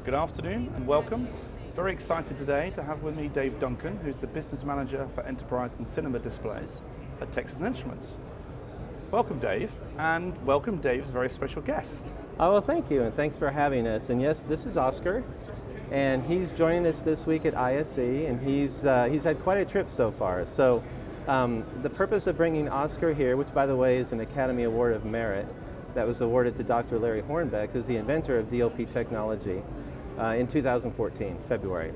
Good afternoon and welcome. Very excited today to have with me Dave Duncan, who's the Business Manager for Enterprise and Cinema Displays at Texas Instruments. Welcome, Dave, and welcome Dave's very special guest. Oh, well, thank you, and thanks for having us. And yes, this is Oscar, and he's joining us this week at ISE, and he's had quite a trip so far. So the purpose of bringing Oscar here, which by the way is an Academy Award of Merit that was awarded to Dr. Larry Hornbeck, who's the inventor of DLP technology, in 2014, February.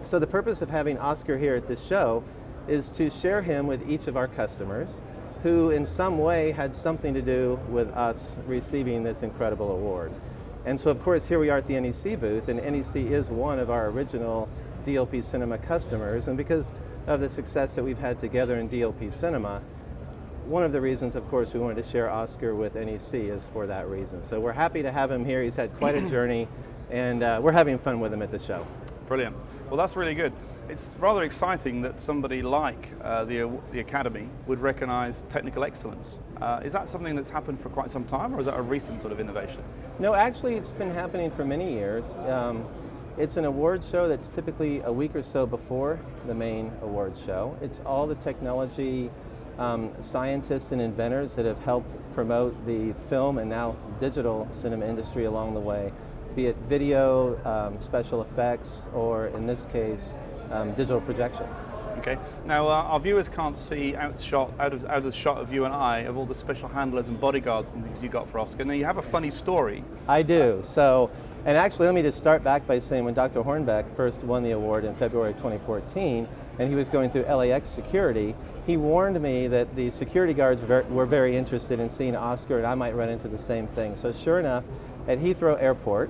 So the purpose of having Oscar here at this show is to share him with each of our customers who in some way had something to do with us receiving this incredible award. And so of course here we are at the NEC booth, and NEC is one of our original DLP Cinema customers, and because of the success that we've had together in DLP Cinema, one of the reasons of course we wanted to share Oscar with NEC is for that reason. So we're happy to have him here. He's had quite a journey, and we're having fun with him at the show. Brilliant. Well, that's really good. It's rather exciting that somebody like the Academy would recognize technical excellence. Is that something that's happened for quite some time, or is that a recent sort of innovation? No, actually it's been happening for many years. It's an award show that's typically a week or so before the main award show. It's all the technology scientists and inventors that have helped promote the film and now digital cinema industry along the way, be it video, special effects, or in this case, digital projection. Okay. Now our viewers can't see out of the shot of you and I of all the special handlers and bodyguards and things you got for Oscar. Now you have a funny story. I do. So, and actually let me just start back by saying when Dr. Hornbeck first won the award in February 2014, and he was going through LAX security, he warned me that the security guards were very interested in seeing Oscar, and I might run into the same thing. So sure enough, at Heathrow Airport,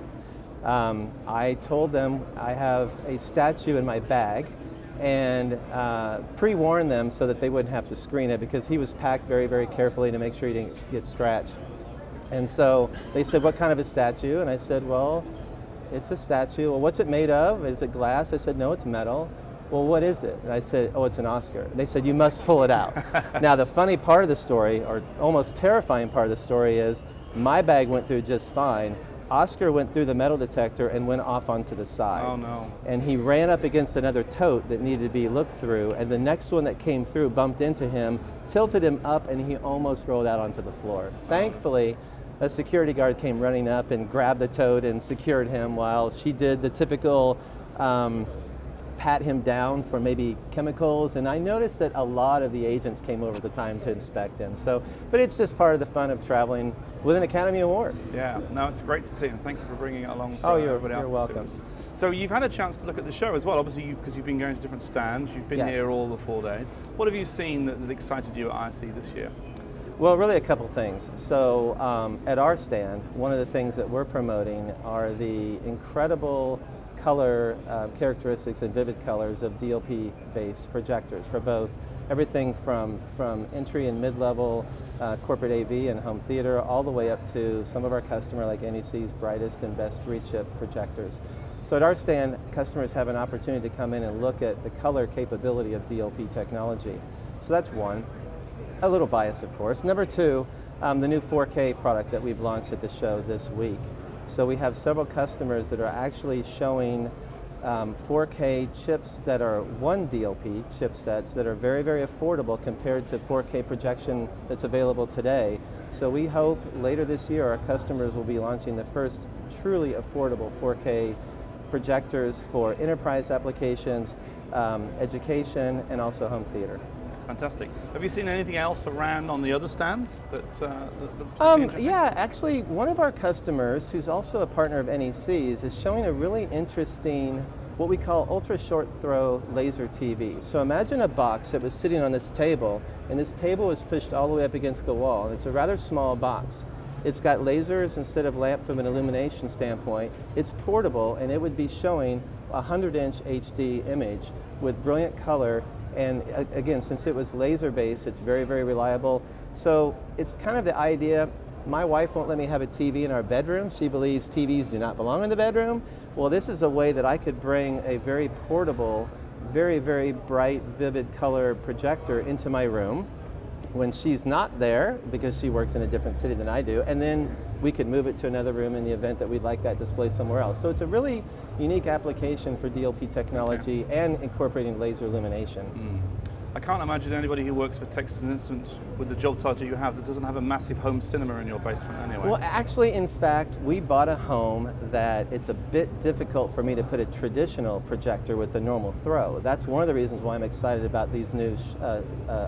I told them I have a statue in my bag, and pre-warned them so that they wouldn't have to screen it, because he was packed very, very carefully to make sure he didn't get scratched. And so they said, what kind of a statue? And I said, well, it's a statue. Well, what's it made of? Is it glass? I said, no, it's metal. Well, what is it? And I said, oh, it's an Oscar. They said, you must pull it out. Now, the funny part of the story, or almost terrifying part of the story, is my bag went through just fine. Oscar went through the metal detector and went off onto the side. Oh no. And he ran up against another tote that needed to be looked through, and the next one that came through bumped into him, tilted him up, and he almost rolled out onto the floor. Thankfully, a security guard came running up and grabbed the tote and secured him, while she did the typical pat him down for maybe chemicals, and I noticed that a lot of the agents came over at the time to inspect him. So, but it's just part of the fun of traveling with an Academy Award. Yeah, no, it's great to see, and thank you for bringing it along for you're else welcome. to see. So you've had a chance to look at the show as well, obviously, because you've been going to different stands, you've been Yes. here all the 4 days. What have you seen that has excited you at ISE this year? Well, really a couple things. So at our stand, one of the things that we're promoting are the incredible color characteristics and vivid colors of DLP-based projectors for both everything from entry and mid-level corporate AV and home theater, all the way up to some of our customer like NEC's brightest and best 3-chip projectors. So at our stand, customers have an opportunity to come in and look at the color capability of DLP technology. So that's one. A little biased, of course. Number two, the new 4K product that we've launched at the show this week. So we have several customers that are actually showing 4K chips that are 1 DLP chipsets that are very, very affordable compared to 4K projection that's available today. So we hope later this year our customers will be launching the first truly affordable 4K projectors for enterprise applications, education, and also home theater. Fantastic. Have you seen anything else around on the other stands that Yeah, actually, one of our customers, who's also a partner of NEC's, is showing a really interesting, what we call ultra short throw laser TV. So imagine a box that was sitting on this table, and this table was pushed all the way up against the wall. It's a rather small box. It's got lasers instead of lamp from an illumination standpoint. It's portable, and it would be showing a 100-inch HD image with brilliant color. And again, since it was laser based, it's very, very reliable. So it's kind of the idea, my wife won't let me have a TV in our bedroom. She believes TVs do not belong in the bedroom. Well, this is a way that I could bring a very portable, very, very bright, vivid color projector into my room when she's not there, because she works in a different city than I do, and then we could move it to another room in the event that we'd like that display somewhere else. So it's a really unique application for DLP technology and incorporating laser illumination. I can't imagine anybody who works for Texas Instruments with the job title you have that doesn't have a massive home cinema in your basement anyway. Well, actually, in fact, we bought a home that it's a bit difficult for me to put a traditional projector with a normal throw. That's one of the reasons why I'm excited about these new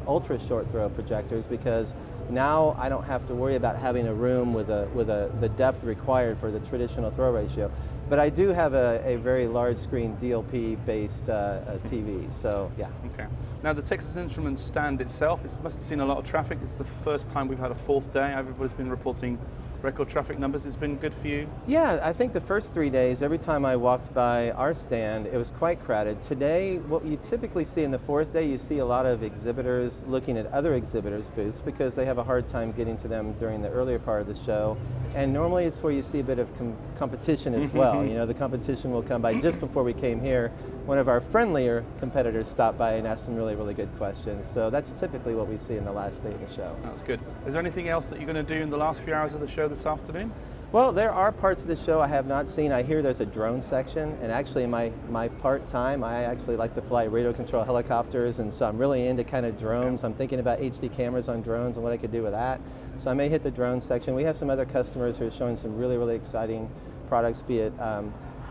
ultra short throw projectors, because now I don't have to worry about having a room with the depth required for the traditional throw ratio. But I do have a very large screen DLP based TV, so yeah. Okay. Now the Texas Instruments stand itself, it must have seen a lot of traffic. It's the first time we've had a fourth day. Everybody's been reporting record traffic numbers. It's been good for you? Yeah, I think the first 3 days, every time I walked by our stand, it was quite crowded. Today, what you typically see in the fourth day, you see a lot of exhibitors looking at other exhibitors' booths because they have a hard time getting to them during the earlier part of the show. And normally it's where you see a bit of competition as well. You know, the competition will come by. Just before we came here, one of our friendlier competitors stopped by and asked some really, really good questions. So that's typically what we see in the last day of the show. That's good. Is there anything else that you're going to do in the last few hours of the show this afternoon? Well, there are parts of the show I have not seen. I hear there's a drone section, and actually in my part-time, I actually like to fly radio control helicopters, and so I'm really into kind of drones. I'm thinking about HD cameras on drones and what I could do with that. So I may hit the drone section. We have some other customers who are showing some really, really exciting products, be it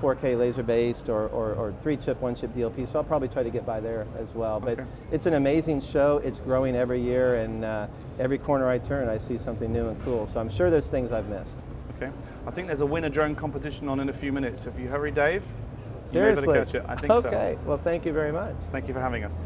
4K laser-based or 3-chip, 1-chip DLP, so I'll probably try to get by there as well. But it's an amazing show. It's growing every year, and every corner I turn, I see something new and cool. So I'm sure there's things I've missed. Okay. I think there's a winner drone competition on in a few minutes. If you hurry, Dave, Seriously? you may be able to catch it. I think so. Okay. Well, thank you very much. Thank you for having us.